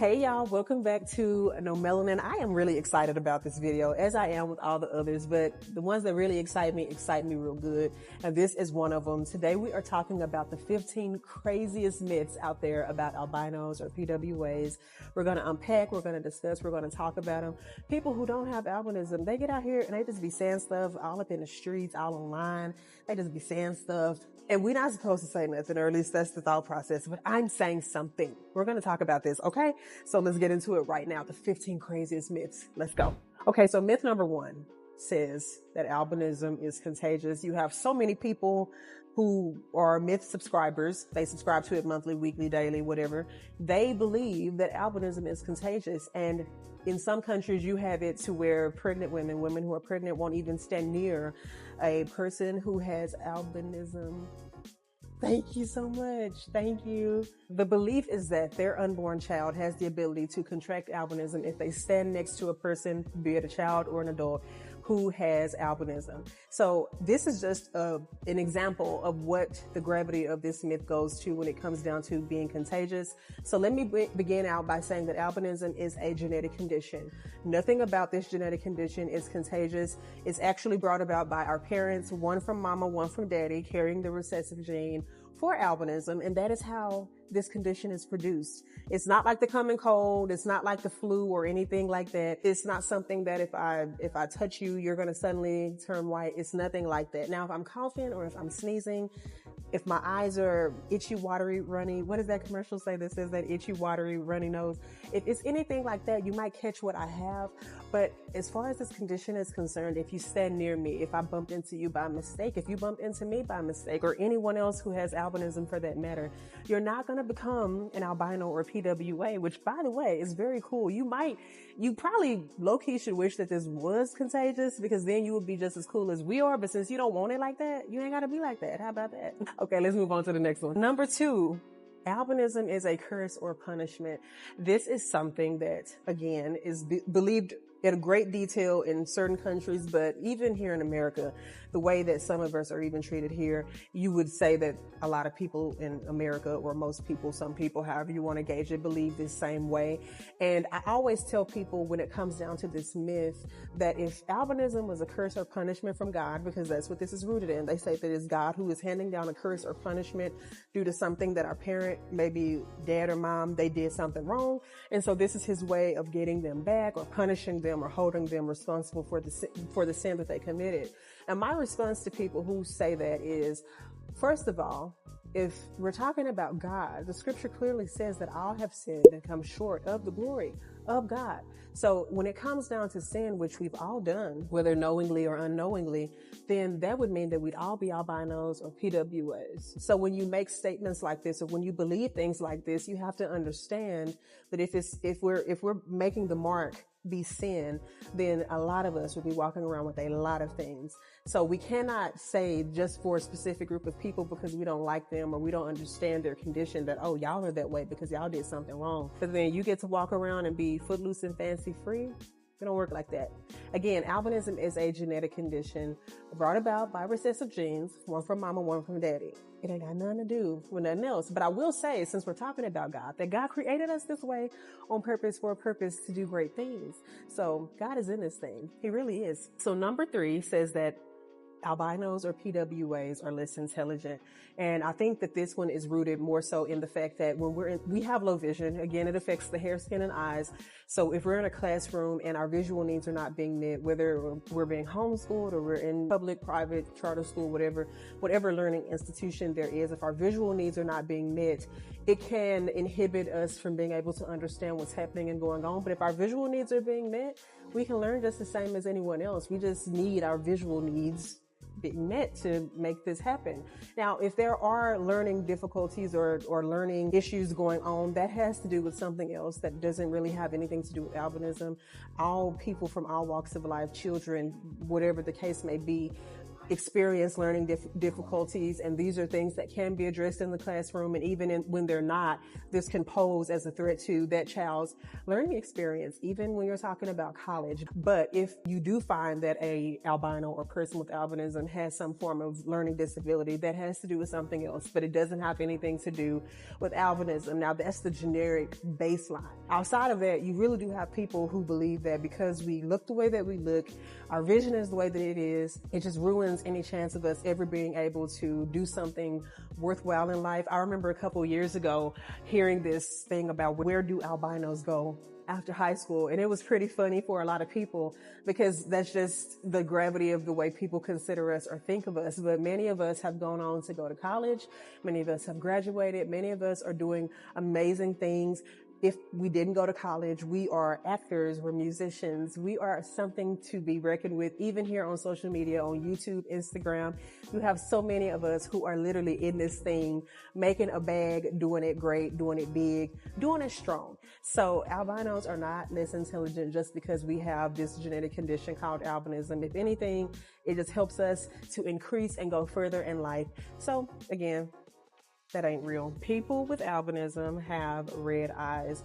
Hey y'all, welcome back to No Melanin. I am really excited about this video, as I am with all the others, but the ones that really excite me real good. And this is one of them. Today we are talking about the 15 craziest myths out there about albinos or PWAs. We're going to unpack, we're going to discuss, we're going to talk about them. People who don't have albinism, they get out here and they just be saying stuff all up in the streets, all online. They just be saying stuff. And we're not supposed to say nothing, or at least that's the thought process, but I'm saying something. We're going to talk about this, okay? So let's get into it right now. The 15 craziest myths. Let's go. Okay, so myth number 1 says that albinism is contagious. You have so many people who are myth subscribers. They subscribe to it monthly, weekly, daily, whatever. They believe that albinism is contagious. And in some countries, you have it to where pregnant women who are pregnant won't even stand near a person who has albinism. Thank you so much. Thank you. The belief is that their unborn child has the ability to contract albinism if they stand next to a person, be it a child or an adult, who has albinism. So this is just an example of what the gravity of this myth goes to when it comes down to being contagious. So let me begin out by saying that albinism is a genetic condition. Nothing about this genetic condition is contagious. It's actually brought about by our parents, one from mama, one from daddy, carrying the recessive gene for albinism, and that is how this condition is produced. It's not like the common cold. It's not like the flu or anything like that. It's not something that if I touch you, you're going to suddenly turn white. It's nothing like that. Now, if I'm coughing or if I'm sneezing, if my eyes are itchy, watery, runny, what does that commercial say that says that itchy, watery, runny nose? If it's anything like that, you might catch what I have. But as far as this condition is concerned, if you stand near me, if I bumped into you by mistake, if you bumped into me by mistake, or anyone else who has albinism for that matter, you're not going to become an albino or PWA, which, by the way, is very cool. You probably low-key should wish that this was contagious, because then you would be just as cool as we are. But since you don't want it like that, you ain't got to be like that. How about that? Okay, let's move on to the next one. Number 2, albinism is a curse or punishment. This is something that, again, is believed in great detail in certain countries, but even here in America, the way that some of us are even treated here, you would say that a lot of people in America, or most people, some people, however you want to gauge it, believe this same way. And I always tell people when it comes down to this myth that if albinism was a curse or punishment from God, because that's what this is rooted in, they say that it's God who is handing down a curse or punishment due to something that our parent, maybe dad or mom, they did something wrong. And so this is his way of getting them back or punishing them or holding them responsible for the sin that they committed. And my response to people who say that is, first of all, if we're talking about God, the scripture clearly says that all have sinned and come short of the glory of God. So when it comes down to sin, which we've all done, whether knowingly or unknowingly, then that would mean that we'd all be albinos or PWAs. So when you make statements like this, or when you believe things like this, you have to understand that if we're making the mark be sin, then a lot of us will be walking around with a lot of things. So we cannot say just for a specific group of people because we don't like them or we don't understand their condition that, oh, y'all are that way because y'all did something wrong. But then you get to walk around and be footloose and fancy free. It don't work like that. Again, albinism is a genetic condition brought about by recessive genes, one from mama, one from daddy. It ain't got nothing to do with nothing else. But I will say, since we're talking about God, that God created us this way on purpose, for a purpose to do great things. So God is in this thing. He really is. So number 3 says that albinos or PWAs are less intelligent. And I think that this one is rooted more so in the fact that when we have low vision, again, it affects the hair, skin, and eyes. So if we're in a classroom and our visual needs are not being met, whether we're being homeschooled or we're in public, private, charter school, whatever learning institution there is, if our visual needs are not being met, it can inhibit us from being able to understand what's happening and going on. But if our visual needs are being met, we can learn just the same as anyone else. We just need our visual needs being met to make this happen. Now, if there are learning difficulties or learning issues going on, that has to do with something else that doesn't really have anything to do with albinism. All people from all walks of life, children, whatever the case may be, experience learning difficulties, and these are things that can be addressed in the classroom, and even when they're not, this can pose as a threat to that child's learning experience, even when you're talking about college. But if you do find that a albino or person with albinism has some form of learning disability, that has to do with something else, but it doesn't have anything to do with albinism. Now, that's the generic baseline. Outside of that, you really do have people who believe that because we look the way that we look, our vision is the way that it is, it just ruins any chance of us ever being able to do something worthwhile in life. I remember a couple years ago hearing this thing about where do albinos go after high school. And it was pretty funny for a lot of people because that's just the gravity of the way people consider us or think of us. But many of us have gone on to go to college. Many of us have graduated. Many of us are doing amazing things. If we didn't go to college, we are actors, we're musicians, we are something to be reckoned with, even here on social media, on YouTube, Instagram. You have so many of us who are literally in this thing, making a bag, doing it great, doing it big, doing it strong. So albinos are not less intelligent just because we have this genetic condition called albinism. If anything, it just helps us to increase and go further in life. So again, that ain't real. People with albinism have red eyes.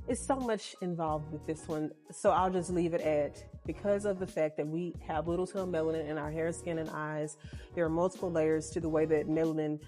It's so much involved with this one. So I'll just leave it at, because of the fact that we have little to no melanin in our hair, skin, and eyes, there are multiple layers to the way that melanin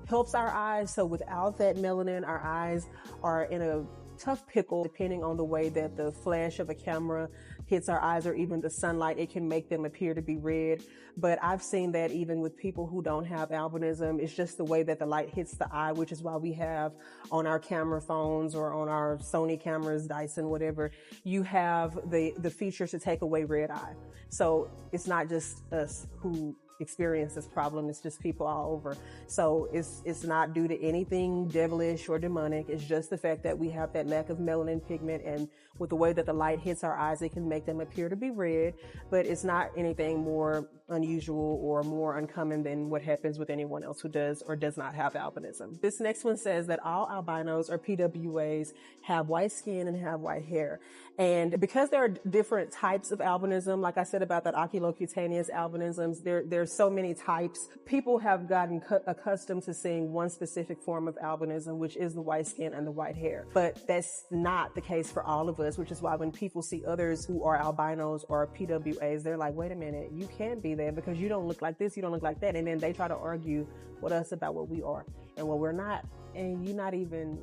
helps our eyes. So without that melanin, our eyes are in a tough pickle, depending on the way that the flash of a camera hits our eyes or even the sunlight, it can make them appear to be red. But I've seen that even with people who don't have albinism, it's just the way that the light hits the eye, which is why we have on our camera phones or on our Sony cameras, Dyson, whatever, you have the feature to take away red eye. So it's not just us who experience this problem, it's just people all over. So it's not due to anything devilish or demonic. It's just the fact that we have that lack of melanin pigment, and with the way that the light hits our eyes, it can make them appear to be red, but it's not anything more unusual or more uncommon than what happens with anyone else who does or does not have albinism. This next one says that all albinos or PWAs have white skin and have white hair. And because there are different types of albinism, like I said about that oculocutaneous albinisms, there's so many types. People have gotten accustomed to seeing one specific form of albinism, which is the white skin and the white hair. But that's not the case for all of us, which is why when people see others who are albinos or PWAs, they're like, wait a minute, you can't be there because you don't look like this, you don't look like that. And then they try to argue with us about what we are and what we're not. And you're not even,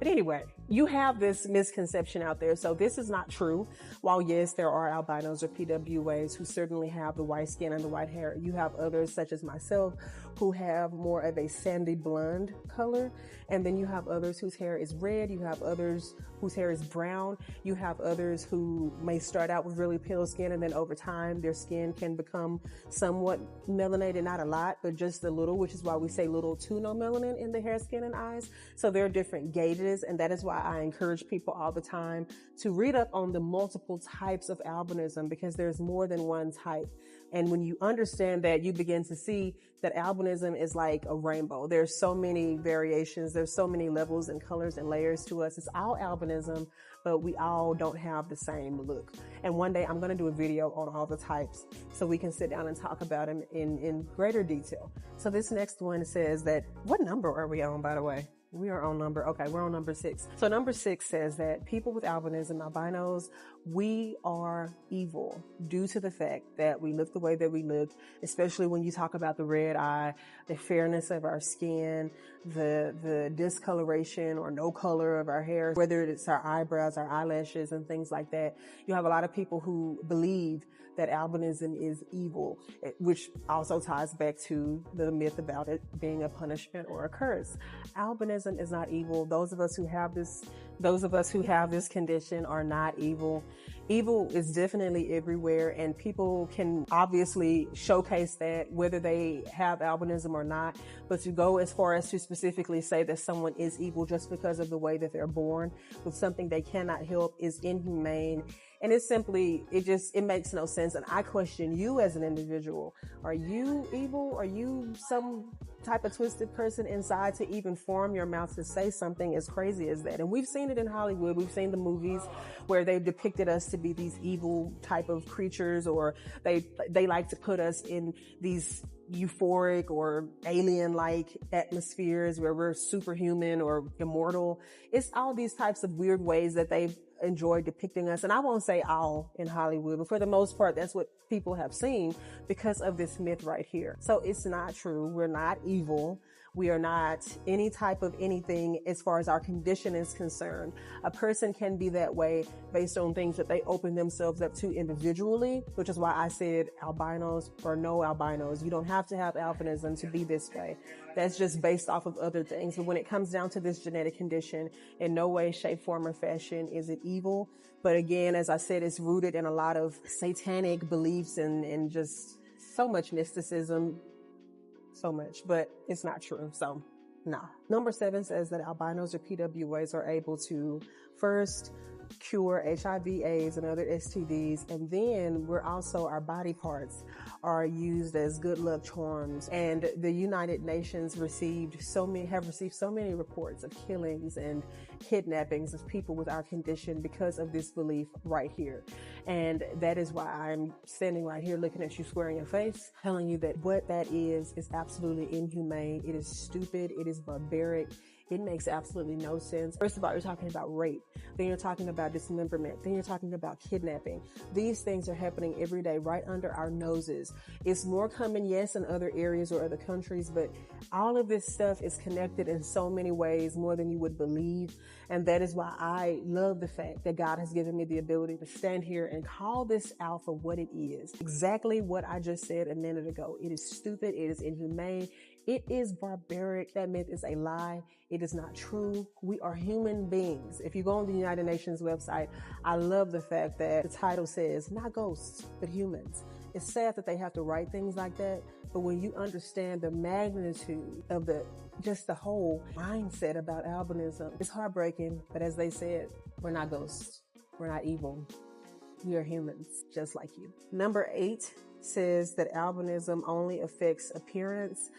but anyway, you have this misconception out there. So this is not true. While yes, there are albinos or PWAs who certainly have the white skin and the white hair, you have others such as myself who have more of a sandy blonde color. And then you have others whose hair is red. You have others whose hair is brown. You have others who may start out with really pale skin, and then over time their skin can become somewhat melanated, not a lot, but just a little, which is why we say little to no melanin in the hair, skin, and eyes. So there are different gauges, and that is why I encourage people all the time to read up on the multiple types of albinism, because there's more than one type. And when you understand that, you begin to see that albinism is like a rainbow. There's so many variations. There's so many levels and colors and layers to us. It's all albinism, but we all don't have the same look. And one day I'm going to do a video on all the types so we can sit down and talk about them in greater detail. So this next one says that, what number are we on, by the way? We are on we're on number 6. So number 6 says that people with albinism, albinos, we are evil due to the fact that we look the way that we look, especially when you talk about the red eye, the fairness of our skin, the discoloration or no color of our hair, whether it's our eyebrows, our eyelashes, and things like that. You have a lot of people who believe that albinism is evil, which also ties back to the myth about it being a punishment or a curse. Albinism is not evil. Those of us who have this condition are not evil. Evil is definitely everywhere, and people can obviously showcase that whether they have albinism or not. But to go as far as to specifically say that someone is evil just because of the way that they're born with something they cannot help is inhumane. And it makes no sense. And I question you as an individual. Are you evil? Are you some type of twisted person inside to even form your mouth to say something as crazy as that. And we've seen it in Hollywood. We've seen the movies where they've depicted us to be these evil type of creatures, or they like to put us in these euphoric or alien-like atmospheres where we're superhuman or immortal. It's all these types of weird ways that they've enjoyed depicting us. And I won't say all in Hollywood, but for the most part, that's what people have seen because of this myth right here. So it's not true. We're not evil. We are not any type of anything as far as our condition is concerned. A person can be that way based on things that they open themselves up to individually, which is why I said albinos or no albinos. You don't have to have albinism to be this way. That's just based off of other things. But when it comes down to this genetic condition, in no way, shape, form, or fashion is it evil. But again, as I said, it's rooted in a lot of satanic beliefs and just so much mysticism. So much, but it's not true. So, nah. Number 7 says that albinos or PWAs are able to first cure HIV, AIDS, and other STDs, and then our body parts are used as good luck charms. And the United Nations have received so many reports of killings and kidnappings of people with our condition because of this belief right here. And that is why I'm standing right here looking at you square in your face, telling you that what that is absolutely inhumane. It is stupid. It is barbaric. It makes absolutely no sense. First of all, you're talking about rape. Then you're talking about dismemberment. Then you're talking about kidnapping. These things are happening every day right under our noses. It's more common, yes, in other areas or other countries, but all of this stuff is connected in so many ways, more than you would believe. And that is why I love the fact that God has given me the ability to stand here and call this out for what it is. Exactly what I just said a minute ago. It is stupid. It is inhumane. It is barbaric. That myth is a lie. It is not true. We are human beings. If you go on the United Nations website, I love the fact that the title says not ghosts, but humans. It's sad that they have to write things like that, but when you understand the magnitude of the whole mindset about albinism, it's heartbreaking. But as they said, we're not ghosts. We're not evil. We are humans, just like you. Number 8 says that albinism only affects appearance.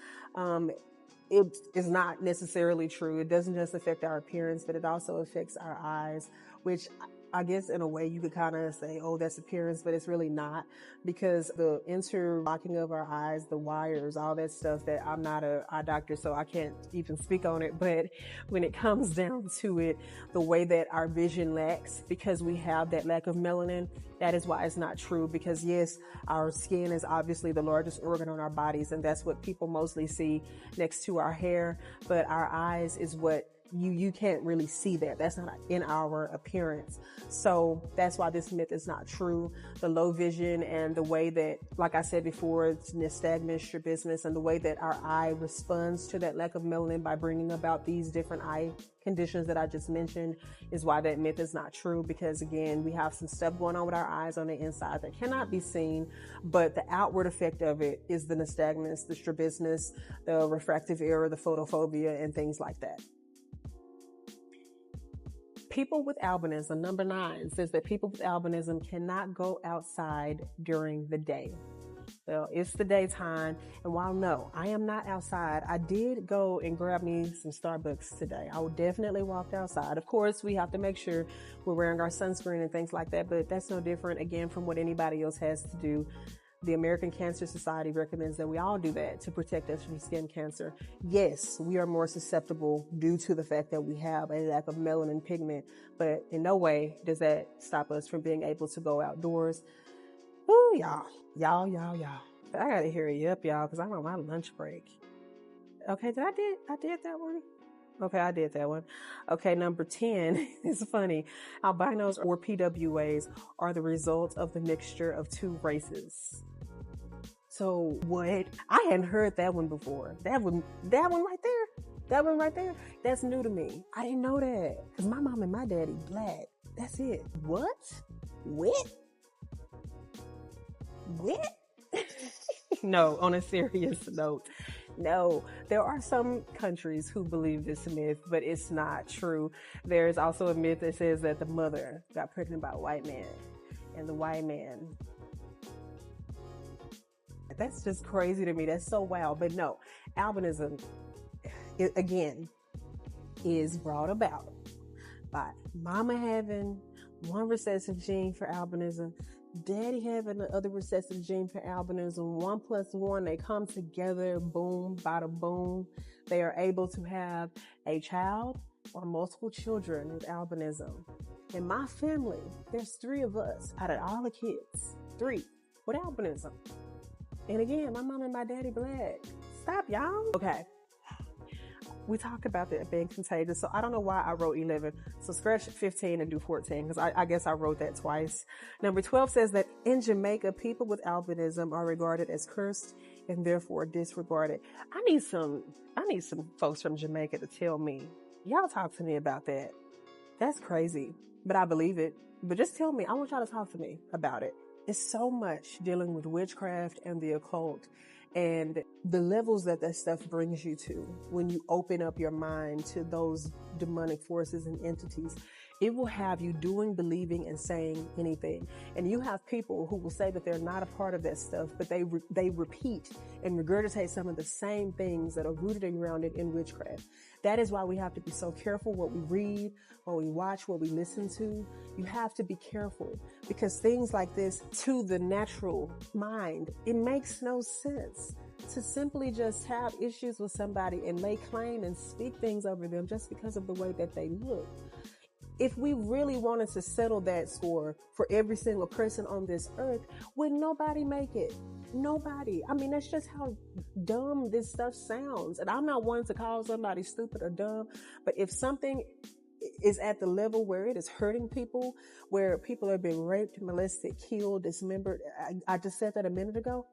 It is not necessarily true. It doesn't just affect our appearance, but it also affects our eyes, which I guess in a way you could kind of say, oh, that's appearance, but it's really not, because the interlocking of our eyes, the wires, all that stuff, that I'm not an eye doctor, so I can't even speak on it. But when it comes down to it, the way that our vision lacks because we have that lack of melanin, that is why it's not true. Because yes, our skin is obviously the largest organ on our bodies, and that's what people mostly see next to our hair. But our eyes is what you can't really see that. That's not in our appearance. So that's why this myth is not true. The low vision and the way that, like I said before, it's nystagmus, strabismus, and the way that our eye responds to that lack of melanin by bringing about these different eye conditions that I just mentioned is why that myth is not true. Because again, we have some stuff going on with our eyes on the inside that cannot be seen, but the outward effect of it is the nystagmus, the strabismus, the refractive error, the photophobia, and things like that. People with albinism, number 9, says that people with albinism cannot go outside during the day. Well, it's the daytime, and while no, I am not outside, I did go and grab me some Starbucks today. I would definitely walk outside. Of course, we have to make sure we're wearing our sunscreen and things like that, but that's no different, again, from what anybody else has to do. The American Cancer Society recommends that we all do that to protect us from skin cancer. Yes, we are more susceptible due to the fact that we have a lack of melanin pigment, but in no way does that stop us from being able to go outdoors. Ooh, y'all. I gotta hurry up, y'all, because I'm on my lunch break. Okay, I did that one. Okay, I did that one. Okay, number 10 is funny. Albinos or PWAs are the result of the mixture of 2 races. So what? I hadn't heard that one before. That one right there. That's new to me. I didn't know that. Because my mom and my daddy black. That's it. What? What? No, on a serious note. No, there are some countries who believe this myth, but it's not true. There's also a myth that says that the mother got pregnant by a white man, and the white man That's just crazy to me. That's so wild. But no, albinism, again, is brought about by mama having one recessive gene for albinism, daddy having the other recessive gene for albinism. 1 + 1, they come together, boom, bada boom. They are able to have a child or multiple children with albinism. In my family, there's 3 of us out of all the kids, 3 with albinism. And again, my mom and my daddy black. Stop, y'all. Okay. We talked about that being contagious, so I don't know why I wrote 11. So scratch 15 and do 14, because I guess I wrote that twice. Number 12 says that in Jamaica, people with albinism are regarded as cursed and therefore disregarded. I need some folks from Jamaica to tell me. Y'all talk to me about that. That's crazy, but I believe it. But just tell me. I want y'all to talk to me about it. It's so much dealing with witchcraft and the occult and the levels that stuff brings you to when you open up your mind to those demonic forces and entities. It will have you doing, believing, and saying anything. And you have people who will say that they're not a part of that stuff, but they repeat and regurgitate some of the same things that are rooted and grounded in witchcraft. That is why we have to be so careful what we read, what we watch, what we listen to. You have to be careful, because things like this, to the natural mind, it makes no sense to simply just have issues with somebody and lay claim and speak things over them just because of the way that they look. If we really wanted to settle that score for every single person on this earth, would nobody make it? Nobody. I mean, that's just how dumb this stuff sounds. And I'm not one to call somebody stupid or dumb, but if something is at the level where it is hurting people, where people are being raped, molested, killed, dismembered, I just said that a minute ago,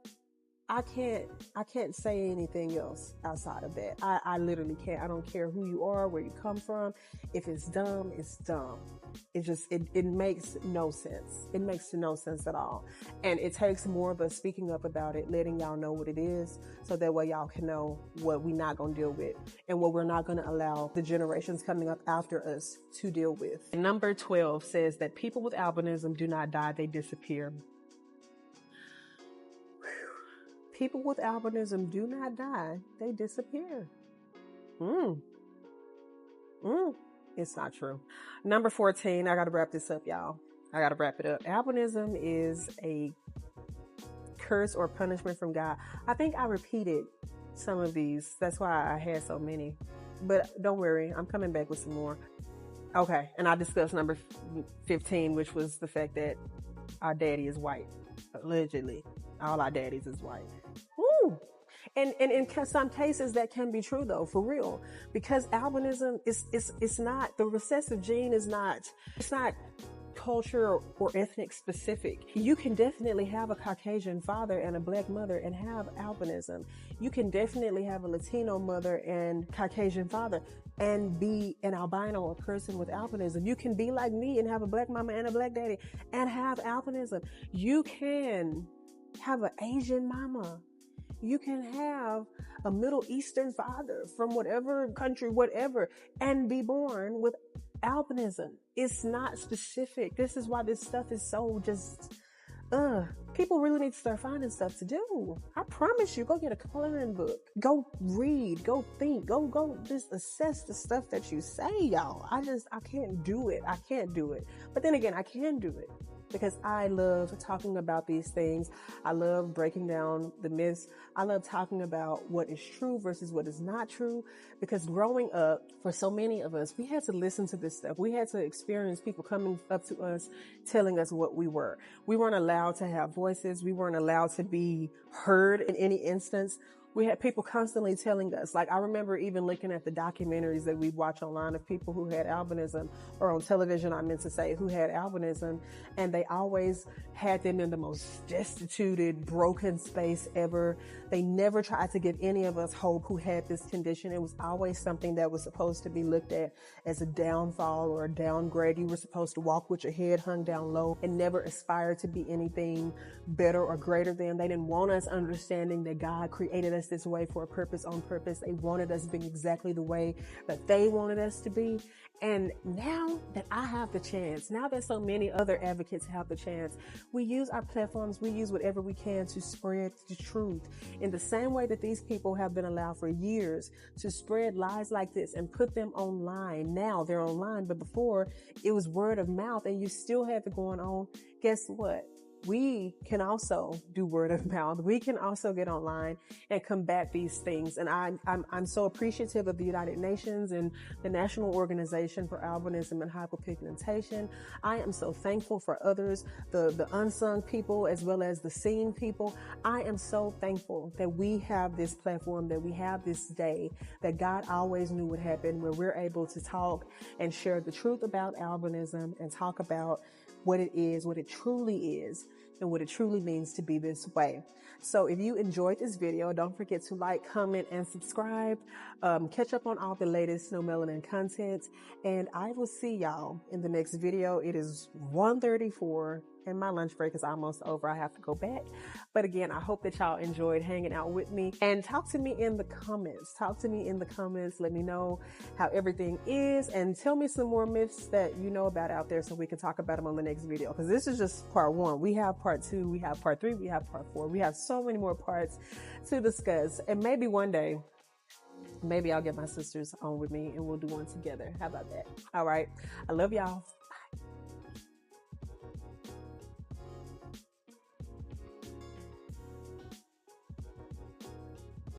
I can't say anything else outside of that. I literally can't. I don't care who you are, where you come from. If it's dumb, it's dumb. It makes no sense. It makes no sense at all. And it takes more of us speaking up about it, letting y'all know what it is, so that way y'all can know what we're not going to deal with and what we're not going to allow the generations coming up after us to deal with. And number 12 says that people with albinism do not die, they disappear. People with albinism do not die, they disappear. It's not true. Number 14, I gotta wrap this up, y'all. I gotta wrap it up. Albinism is a curse or punishment from God. I think I repeated some of these. That's why I had so many. But don't worry, I'm coming back with some more. Okay, and I discussed number 15, which was the fact that our daddy is white. Allegedly. All our daddies is white. Woo! And in some cases that can be true though, for real. Because albinism is not, the recessive gene is not, it's not culture or ethnic specific. You can definitely have a Caucasian father and a black mother and have albinism. You can definitely have a Latino mother and Caucasian father and be an albino or person with albinism. You can be like me and have a black mama and a black daddy and have albinism. You can have an Asian mama. You can have a Middle Eastern father from whatever country, whatever, and be born with albinism. It's not specific. This is why this stuff is so just, people really need to start finding stuff to do. I promise you, go get a coloring book. Go read, go think, go just assess the stuff that you say, y'all. I can't do it. I can't do it. But then again, I can do it, because I love talking about these things. I love breaking down the myths. I love talking about what is true versus what is not true, because growing up, for so many of us, we had to listen to this stuff. We had to experience people coming up to us, telling us what we were. We weren't allowed to have voices. We weren't allowed to be heard in any instance. We had people constantly telling us, like I remember even looking at the documentaries that we watch online of people who had albinism, or on television, I meant to say, who had albinism, and they always had them in the most destituted, broken space ever. They never tried to give any of us hope who had this condition. It was always something that was supposed to be looked at as a downfall or a downgrade. You were supposed to walk with your head hung down low and never aspire to be anything better or greater than. They didn't want us understanding that God created us us this way for a purpose, on purpose. They wanted us being exactly the way that they wanted us to be. And now that I have the chance, now that so many other advocates have the chance, we use our platforms, we use whatever we can to spread the truth in the same way that these people have been allowed for years to spread lies like this and put them online. Now they're online, but before it was word of mouth and you still have it going on. Guess what? We can also do word of mouth. We can also get online and combat these things. And I'm so appreciative of the United Nations and the National Organization for Albinism and Hypopigmentation. I am so thankful for others, the unsung people as well as the seen people. I am so thankful that we have this platform, that we have this day, that God always knew would happen, where we're able to talk and share the truth about albinism and talk about what it is, what it truly is, and what it truly means to be this way. So if you enjoyed this video, don't forget to like, comment, and subscribe. Catch up on all the latest No Melanin content, and I will see y'all in the next video. It is 1:34 and my lunch break is almost over. I have to go back. But again, I hope that y'all enjoyed hanging out with me, and talk to me in the comments. Talk to me in the comments. Let me know how everything is, and tell me some more myths that you know about out there so we can talk about them on the next video. Because this is just part 1. We have part 2, we have part 3, we have part 4. We have so many more parts to discuss. And maybe one day, maybe I'll get my sisters on with me and we'll do one together. How about that? All right. I love y'all.